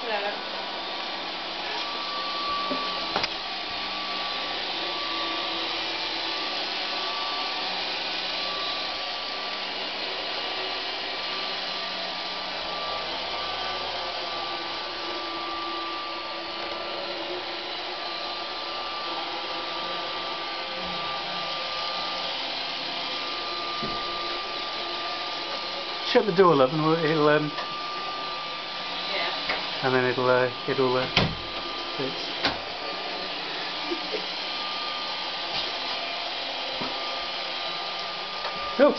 Yeah. Shut the door, love, and it'll Yeah. and then it'll get all the bits. Oh.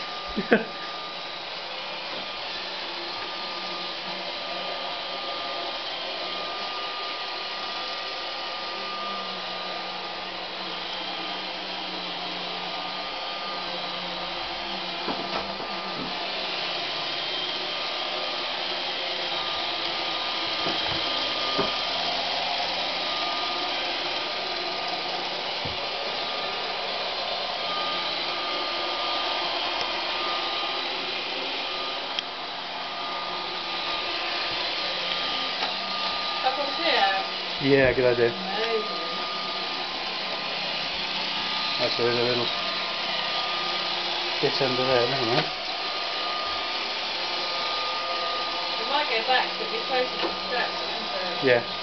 Up on here. Yeah, good idea. Amazing. Actually, there's a little bit under there, never mind. We might go back, but we're close to the steps, isn't it? Yeah.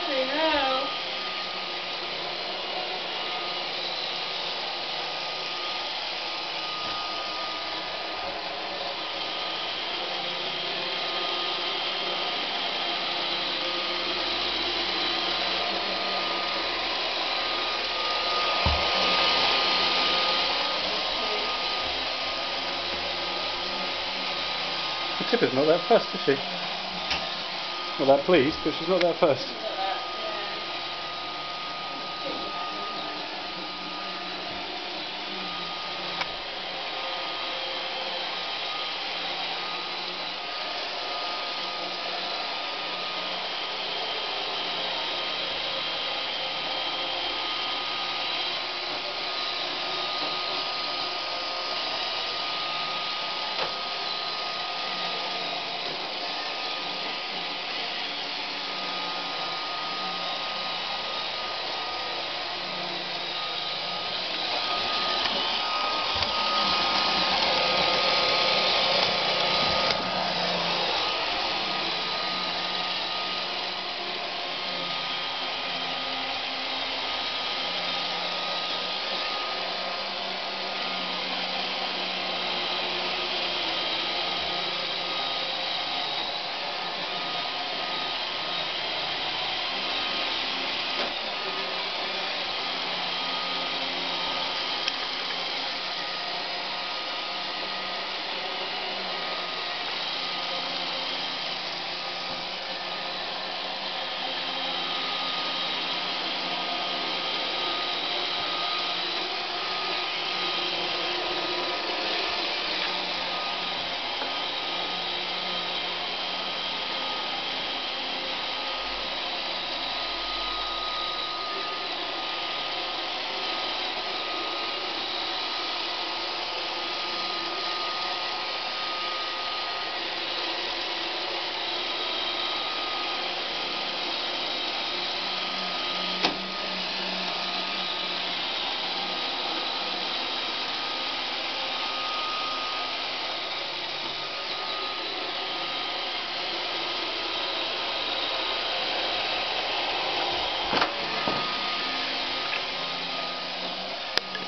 Bloody hell. The tipper's not that fussed, is she? Not that pleased, but she's not that fussed.